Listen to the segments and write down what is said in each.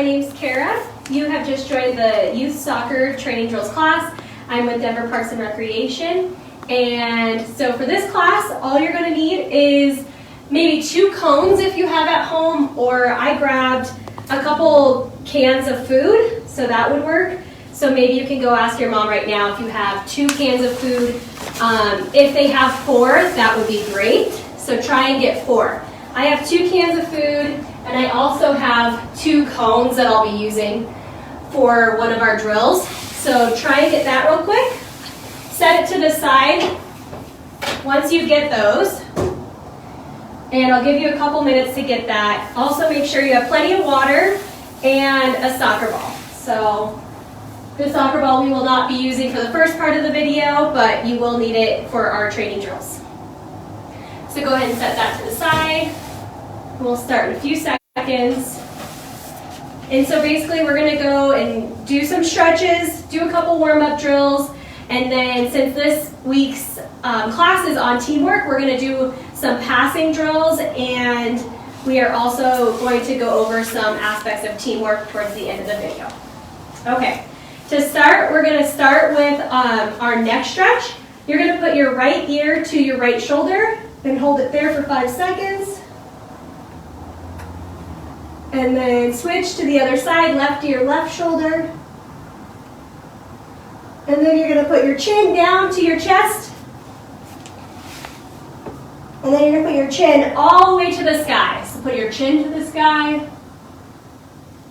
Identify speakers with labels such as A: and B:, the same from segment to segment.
A: my name's Kara. You have just joined the Youth Soccer Training Drills class. I'm with Denver Parks and Recreation. And so for this class, all you're going to need is maybe 2 cones if you have at home, or I grabbed a couple cans of food, so that would work. So maybe you can go ask your mom right now if you have 2 cans of food. If they have 4, that would be great. So try and get 4. I have 2 cans of food, and I also have 2 cones that I'll be using for one of our drills. So try and get that real quick. Set it to the side once you get those. And I'll give you a couple minutes to get that. Also make sure you have plenty of water and a soccer ball. So the soccer ball we will not be using for the first part of the video, but you will need it for our training drills. So go ahead and set that to the side. We'll start in a few seconds. And so basically we're going to go and do some stretches, do a couple warm-up drills, and then since this week's class is on teamwork, we're going to do some passing drills, and we are also going to go over some aspects of teamwork towards the end of the video. Okay, to start, we're going to start with our neck stretch. You're going to put your right ear to your right shoulder and hold it there for 5 seconds. And then switch to the other side, left ear, left shoulder. And then you're going to put your chin down to your chest. And then you're going to put your chin all the way to the sky. So put your chin to the sky.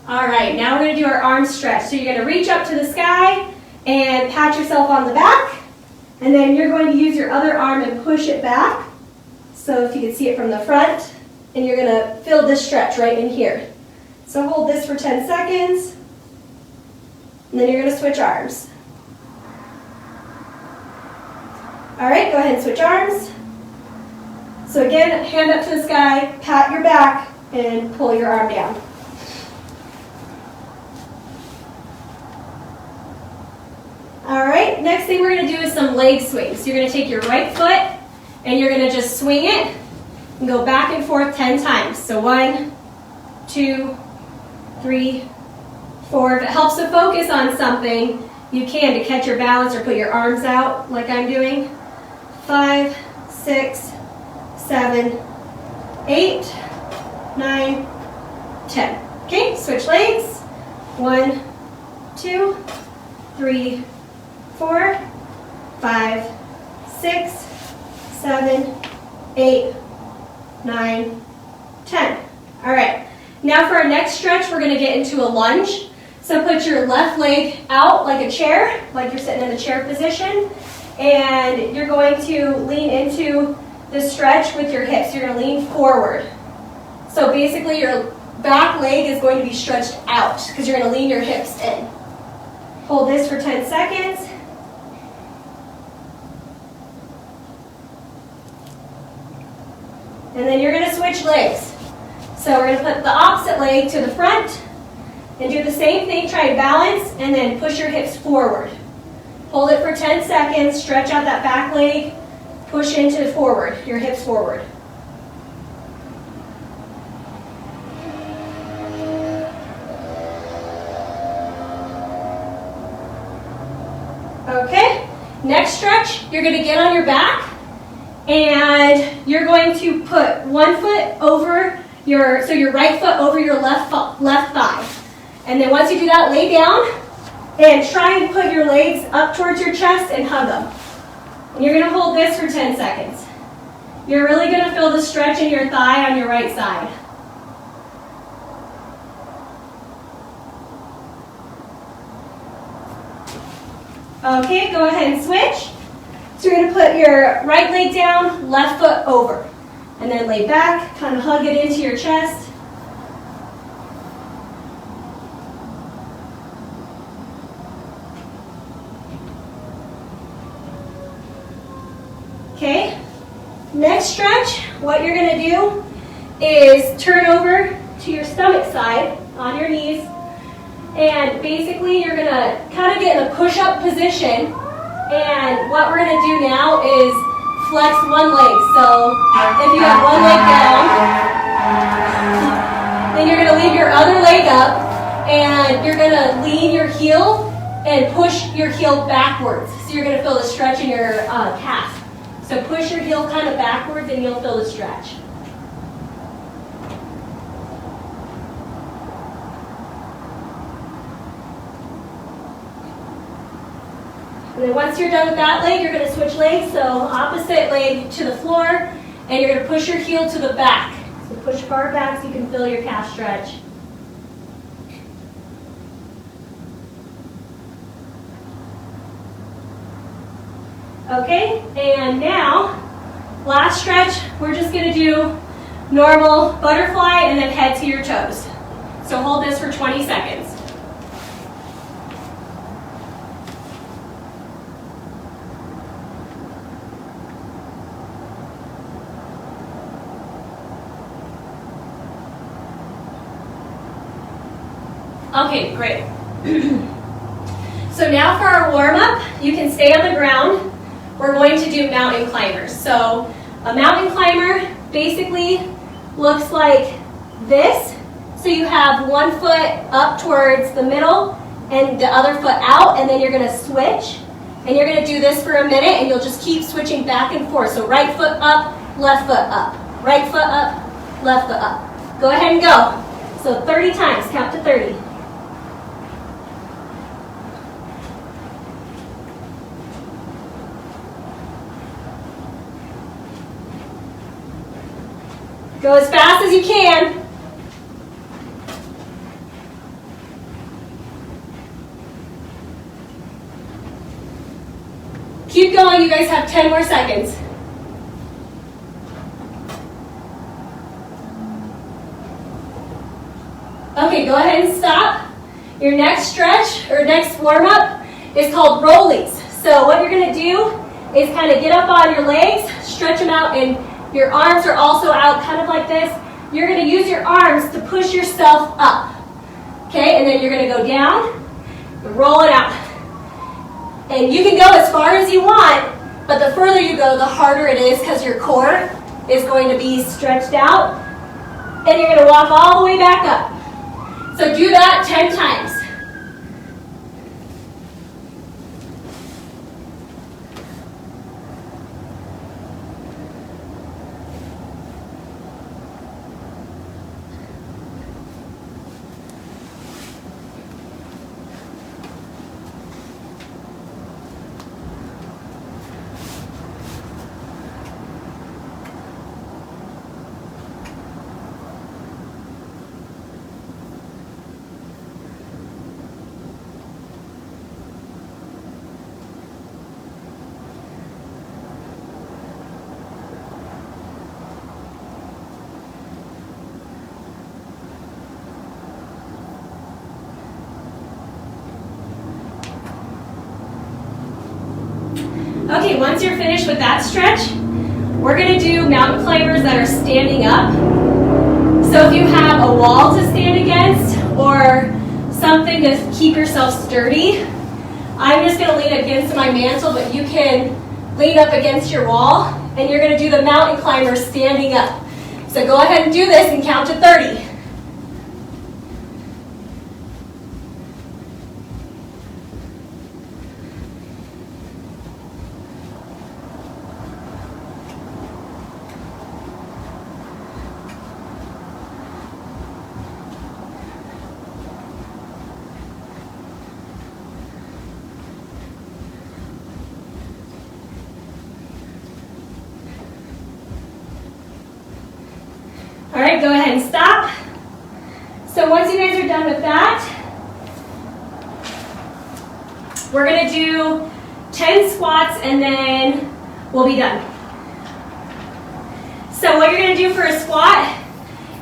A: All right, now we're going to do our arm stretch. So you're going to reach up to the sky and pat yourself on the back. And then you're going to use your other arm and push it back. So if you can see it from the front. And you're going to feel this stretch right in here. So hold this for 10 seconds. And then you're going to switch arms. All right, go ahead and switch arms. So again, hand up to the sky, pat your back, and pull your arm down. All right, next thing we're going to do is some leg swings. So you're going to take your right foot, and you're going to just swing it, and go back and forth 10 times. So 1, 2, 3, 4. If it helps to focus on something, you can to catch your balance or put your arms out like I'm doing. 5, 6, 7, 8, 9, 10. Okay, switch legs. 1, 2, 3, 4, 5, 6, 7, 8, 9, 10. All right, now for our next stretch, we're going to get into a lunge. So put your left leg out like a chair, like you're sitting in the chair position, and you're going to lean into the stretch with your hips. You're going to lean forward. So basically your back leg is going to be stretched out because you're going to lean your hips in. Hold this for 10 seconds. And then you're going to switch legs. So we're going to put the opposite leg to the front and do the same thing. Try to balance and then push your hips forward. Hold it for 10 seconds. Stretch out that back leg. Push into forward, your hips forward. Okay, next stretch, you're going to get on your back. And you're going to put one foot over your right foot over your left thigh. And then once you do that, lay down and try and put your legs up towards your chest and hug them. And you're going to hold this for 10 seconds. You're really going to feel the stretch in your thigh on your right side. Okay, go ahead and switch. So you're going to put your right leg down, left foot over. And then lay back, kind of hug it into your chest. Okay, next stretch, what you're going to do is turn over to your stomach side on your knees. And basically you're going to kind of get in a push-up position. And what we're going to do now is flex one leg. So if you have one leg down, then you're going to leave your other leg up And you're gonna lean your heel and push your heel backwards. So you're gonna feel the stretch in your calf. So push your heel kind of backwards and you'll feel the stretch. And then once you're done with that leg, you're going to switch legs. So opposite leg to the floor, and you're going to push your heel to the back. So push far back so you can feel your calf stretch. Okay, and now, last stretch, we're just going to do normal butterfly and then head to your toes. So hold this for 20 seconds. Okay, great. So now for our warm-up, you can stay on the ground. We're going to do mountain climbers. So a mountain climber basically looks like this. So you have one foot up towards the middle and the other foot out, and then you're going to switch. And you're going to do this for a minute, and you'll just keep switching back and forth. So right foot up, left foot up. Right foot up, left foot up. Go ahead and go. So 30 times, count to 30. Go as fast as you can. Keep going, you guys have 10 more seconds. Okay, go ahead and stop. Your next stretch, or next warm-up, is called Rowlings. So what you're going to do is kind of get up on your legs, stretch them out, and your arms are also out, kind of like this. You're going to use your arms to push yourself up. Okay, and then you're going to go down, and roll it out. And you can go as far as you want, but the further you go, the harder it is because your core is going to be stretched out. And you're going to walk all the way back up. So do that 10 times. Okay, once you're finished with that stretch, we're going to do mountain climbers that are standing up. So if you have a wall to stand against or something to keep yourself sturdy, I'm just going to lean against my mantle, but you can lean up against your wall, and you're going to do the mountain climber standing up. So go ahead and do this and count to 30. All right, go ahead and stop. So once you guys are done with that, we're going to do 10 squats and then we'll be done. So what you're going to do for a squat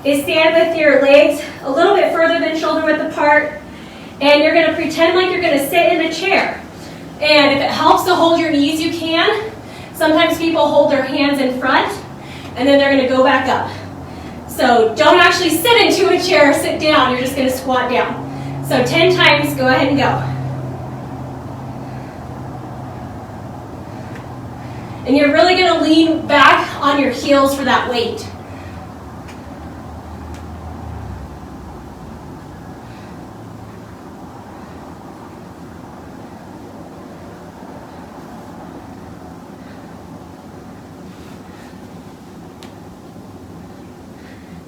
A: is stand with your legs a little bit further than shoulder width apart, and you're going to pretend like you're going to sit in a chair. And if it helps to hold your knees, you can. Sometimes people hold their hands in front, and then they're going to go back up. So don't actually sit into a chair or sit down, you're just going to squat down. So 10 times, go ahead and go. And you're really going to lean back on your heels for that weight.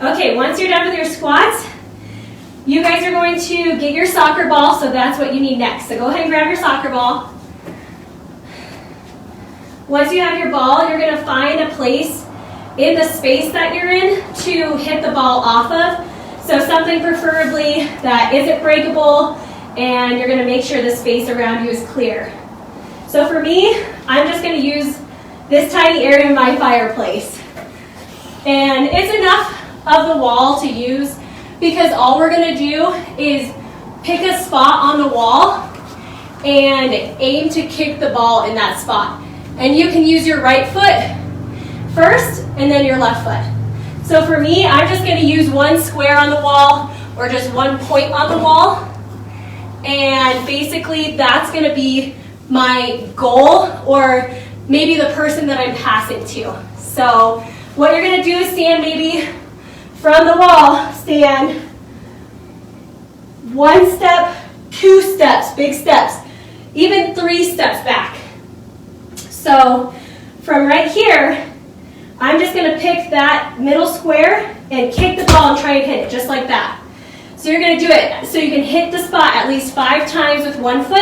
A: Okay, once you're done with your squats, you guys are going to get your soccer ball, so that's what you need next. So go ahead and grab your soccer ball. Once you have your ball, you're going to find a place in the space that you're in to hit the ball off of. So something preferably that isn't breakable, and you're going to make sure the space around you is clear. So for me, I'm just going to use this tiny area in my fireplace. And it's enough of the wall to use because all we're going to do is pick a spot on the wall and aim to kick the ball in that spot. And you can use your right foot first and then your left foot. So for me, I'm just going to use one square on the wall or just one point on the wall. And basically that's going to be my goal, or maybe the person that I'm passing to. So what you're going to do is stand maybe from the wall, stand 1 step, 2 steps, big steps, even 3 steps back. So from right here, I'm just going to pick that middle square and kick the ball and try and hit it just like that. So you're going to do it so you can hit the spot at least 5 times with 1 foot,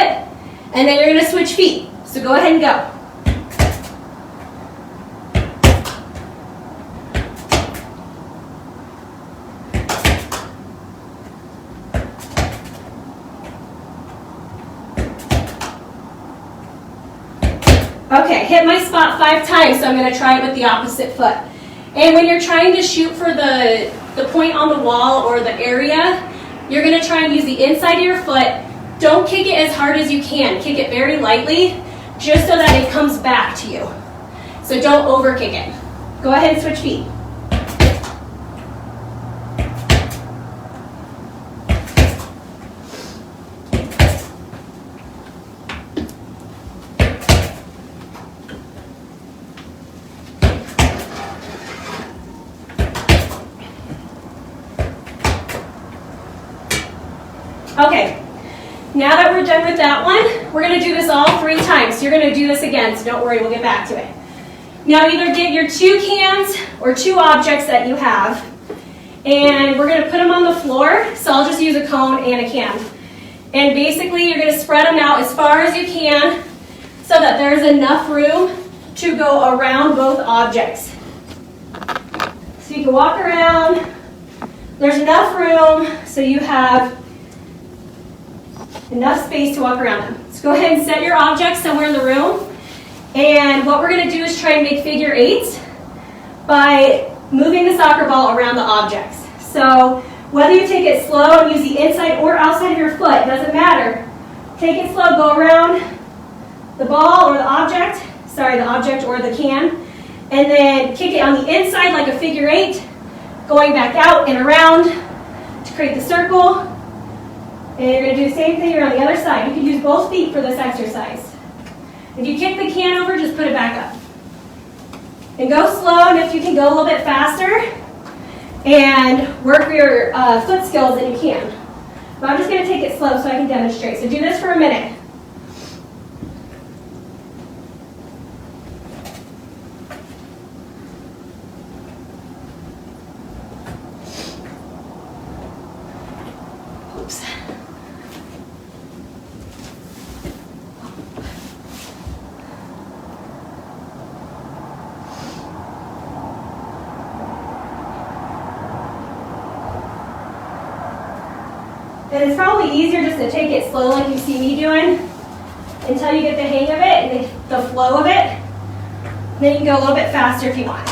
A: and then you're going to switch feet. So go ahead and go. Okay, hit my spot 5 times, so I'm going to try it with the opposite foot. And when you're trying to shoot for the point on the wall or the area, you're going to try and use the inside of your foot. Don't kick it as hard as you can. Kick it very lightly, just so that it comes back to you. So don't over kick it. Go ahead and switch feet. Okay, now that we're done with that one, we're going to do this all 3 times. So you're going to do this again, so don't worry, we'll get back to it. Now either get your 2 cans or 2 objects that you have, and we're going to put them on the floor. So I'll just use a cone and a can. And basically you're going to spread them out as far as you can so that there's enough room to go around both objects. So you can walk around, there's enough room so you have enough space to walk around them. So go ahead and set your objects somewhere in the room. And what we're going to do is try and make figure 8s by moving the soccer ball around the objects. So whether you take it slow and use the inside or outside of your foot, doesn't matter. Take it slow, go around the ball or the object, the object or the can, and then kick it on the inside like a figure 8, going back out and around to create the circle. And you're going to do the same thing on the other side. You can use both feet for this exercise. If you kick the can over, just put it back up. And go slow, and if you can go a little bit faster, and work your foot skills, then you can. But I'm just going to take it slow so I can demonstrate. So do this for a minute. Oops. And it's probably easier just to take it slow like you see me doing until you get the hang of it and the flow of it. Then you can go a little bit faster if you want.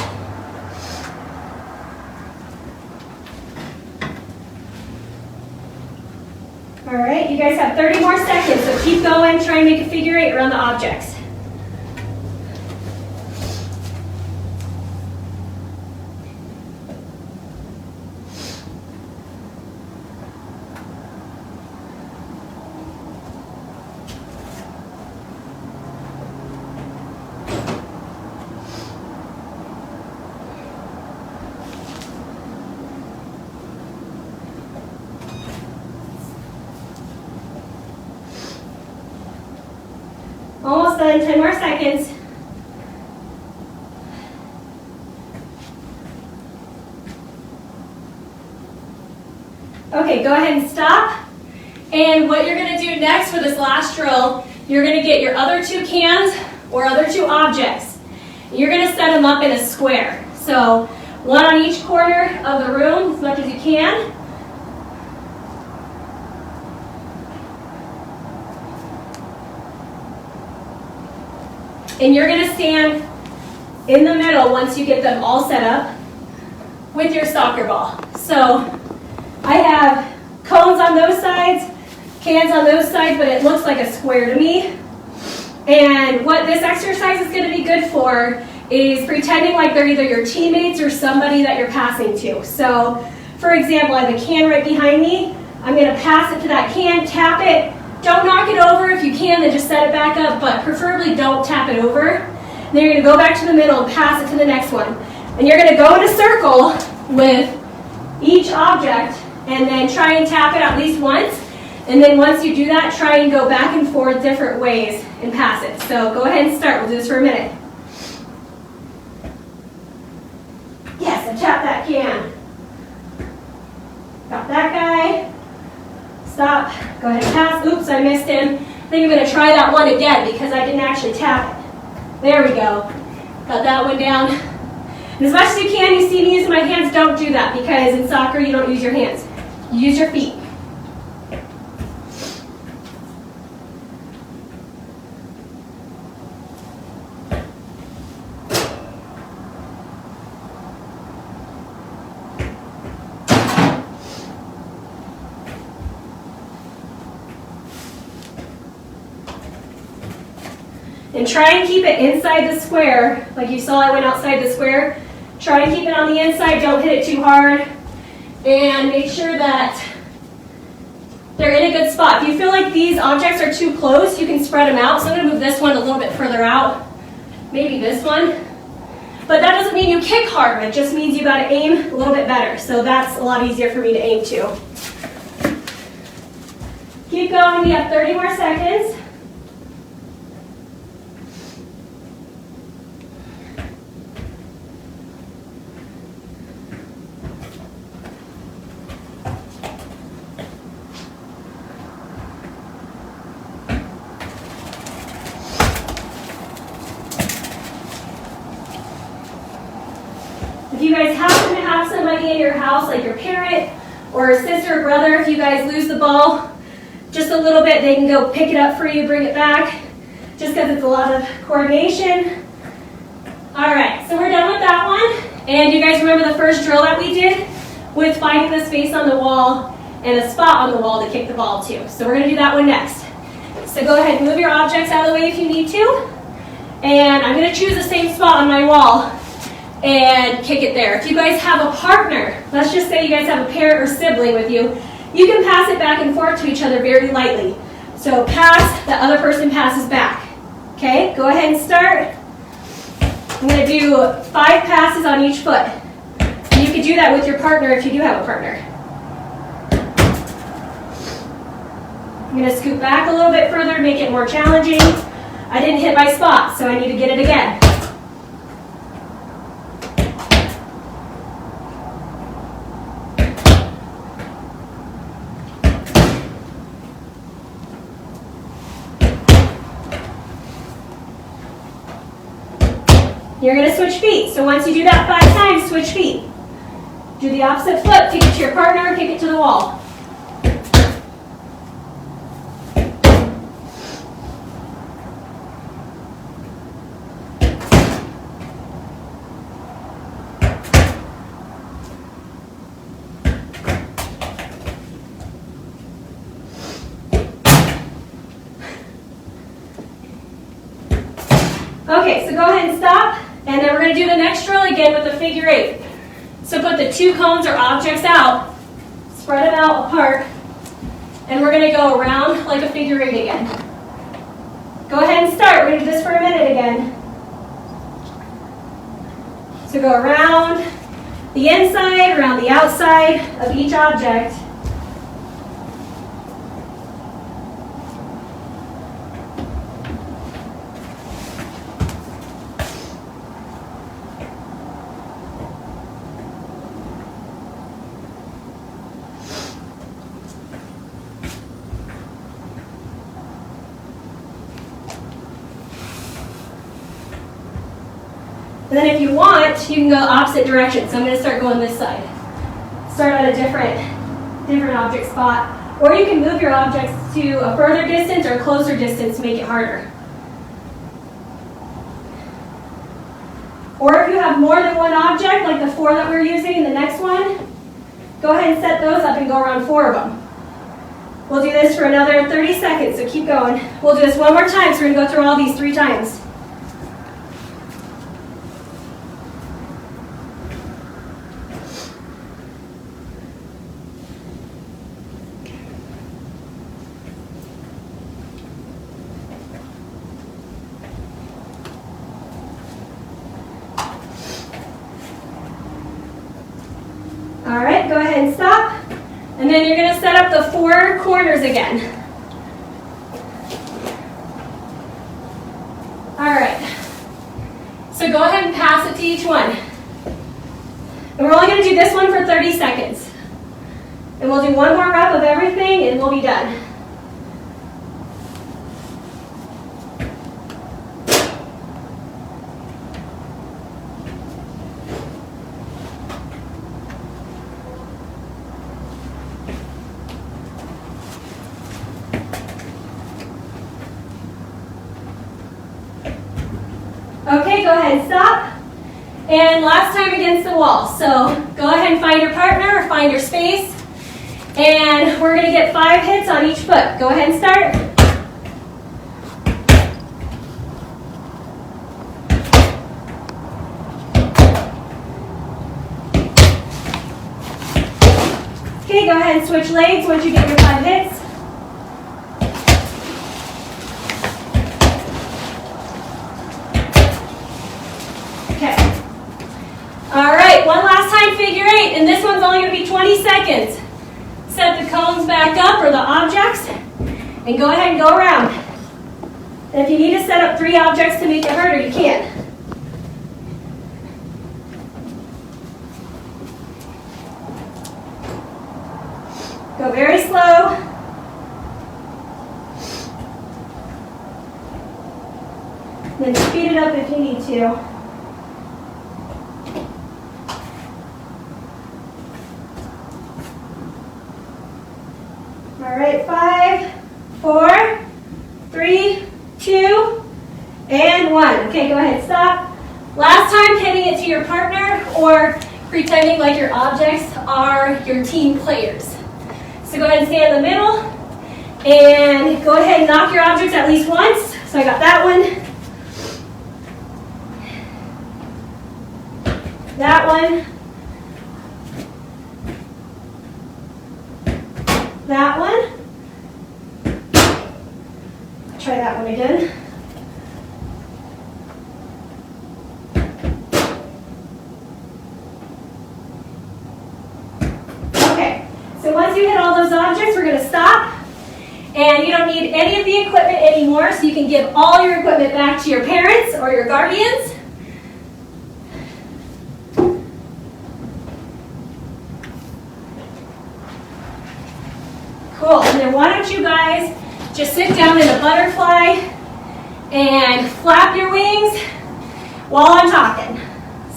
A: All right, you guys have 30 more seconds, so keep going, try and make a figure 8 around the objects. Almost done, 10 more seconds. Okay, go ahead and stop. And what you're going to do next for this last drill, you're going to get your other two cans or other two objects. You're going to set them up in a square. So one on each corner of the room as much as you can. And you're going to stand in the middle once you get them all set up with your soccer ball. So I have cones on those sides, cans on those sides, but it looks like a square to me. And what this exercise is going to be good for is pretending like they're either your teammates or somebody that you're passing to. So, for example, I have a can right behind me. I'm going to pass it to that can, tap it. Don't knock it over. If you can, then just set it back up, but preferably don't tap it over. Then you're going to go back to the middle and pass it to the next one. And you're going to go in a circle with each object and then try and tap it at least once. And then once you do that, try and go back and forth different ways and pass it. So go ahead and start. We'll do this for a minute. Yes, and tap that can. Got that guy. Stop. Go ahead and pass. Oops, I missed him. I think I'm going to try that one again because I didn't actually tap it. There we go. Got that one down. And as much as you can, you see me using my hands, don't do that because in soccer you don't use your hands. You use your feet. And try and keep it inside the square. Like you saw I went outside the square. Try and keep it on the inside. Don't hit it too hard. And make sure that they're in a good spot. If you feel like these objects are too close, you can spread them out. So I'm going to move this one a little bit further out. Maybe this one. But that doesn't mean you kick harder. It just means you got to aim a little bit better. So that's a lot easier for me to aim too. Keep going. We have 30 more seconds. If you guys happen to have somebody in your house, like your parent or a sister or brother, if you guys lose the ball just a little bit, they can go pick it up for you, bring it back, just because it's a lot of coordination. All right, so we're done with that one. And you guys remember the first drill that we did with finding the space on the wall and a spot on the wall to kick the ball to. So we're going to do that one next. So go ahead and move your objects out of the way if you need to. And I'm going to choose the same spot on my wall and kick it there. If you guys have a partner, let's just say you guys have a parent or sibling with you, you can pass it back and forth to each other very lightly. So pass, the other person passes back. Okay, go ahead and start. I'm going to do 5 passes on each foot. And you can do that with your partner if you do have a partner. I'm going to scoot back a little bit further to make it more challenging. I didn't hit my spot, so I need to get it again. You're going to switch feet. So once you do that 5 times, switch feet. Do the opposite foot, kick it to your partner, kick it to the wall. Okay, so go ahead and stop. And then we're going to do the next drill again with the figure 8. So put the 2 cones or objects out, spread them out apart, and we're going to go around like a figure 8 again. Go ahead and start. We're going to do this for a minute again. So go around the inside, around the outside of each object. And then if you want, you can go opposite direction. So I'm going to start going this side. Start at a different object spot. Or you can move your objects to a further distance or closer distance to make it harder. Or if you have more than one object, like the 4 that we're using in the next one, go ahead and set those up and go around 4 of them. We'll do this for another 30 seconds, so keep going. We'll do this one more time, so we're going to go through all these 3 times. All right, go ahead and stop. And then you're going to set up the 4 corners again. All right. So go ahead and pass it to each one. And we're only going to do this one for 30 seconds. And we'll do one more rep of everything and we'll be done. Okay, go ahead and stop. And last time against the wall. So go ahead and find your partner or find your space. And we're going to get 5 hits on each foot. Go ahead and start. Okay, go ahead and switch legs once you get your 5 hits. All right, one last time, figure 8, and this one's only going to be 20 seconds. Set the cones back up, or the objects, and go ahead and go around. And if you need to set up 3 objects to make it harder, you can. Go very slow. Then speed it up if you need to. All right, 5, 4, 3, 2, and 1. Okay, go ahead, stop. Last time, hitting it to your partner or pretending like your objects are your team players. So go ahead and stay in the middle and go ahead and knock your objects at least once. So I got that one, that one, that one. Try that one again. Okay, so once you hit all those objects, we're going to stop. And you don't need any of the equipment anymore, so you can give all your equipment back to your parents or your guardians. Cool, and then why don't you guys just sit down in a butterfly and flap your wings while I'm talking.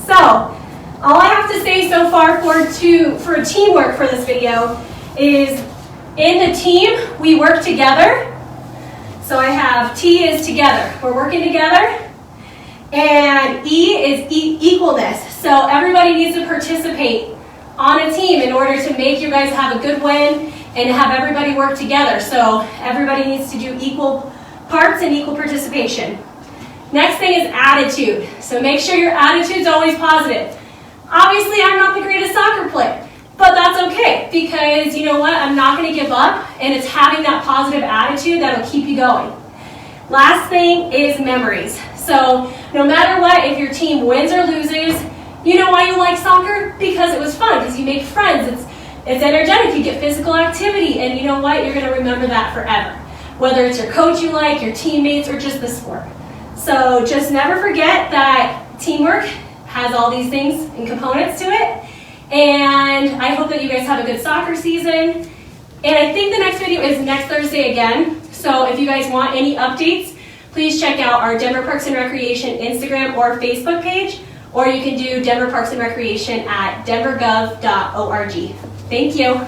A: So, all I have to say so far for teamwork for this video is in the team, we work together. So I have T is together. We're working together. And E is equalness. So everybody needs to participate on a team in order to make you guys have a good win and have everybody work together. So everybody needs to do equal parts and equal participation. Next thing is attitude. So make sure your attitude's always positive. Obviously, I'm not the greatest soccer player, but that's okay because you know what? I'm not going to give up, and it's having that positive attitude that'll keep you going. Last thing is memories. So no matter what, if your team wins or loses, you know why you like soccer? Because it was fun, because you make friends. It's energetic, you get physical activity, and you know what? You're going to remember that forever. Whether it's your coach you like, your teammates, or just the sport. So just never forget that teamwork has all these things and components to it. And I hope that you guys have a good soccer season. And I think the next video is next Thursday again. So if you guys want any updates, please check out our Denver Parks and Recreation Instagram or Facebook page, or you can do Denver Parks and Recreation at denvergov.org. Thank you.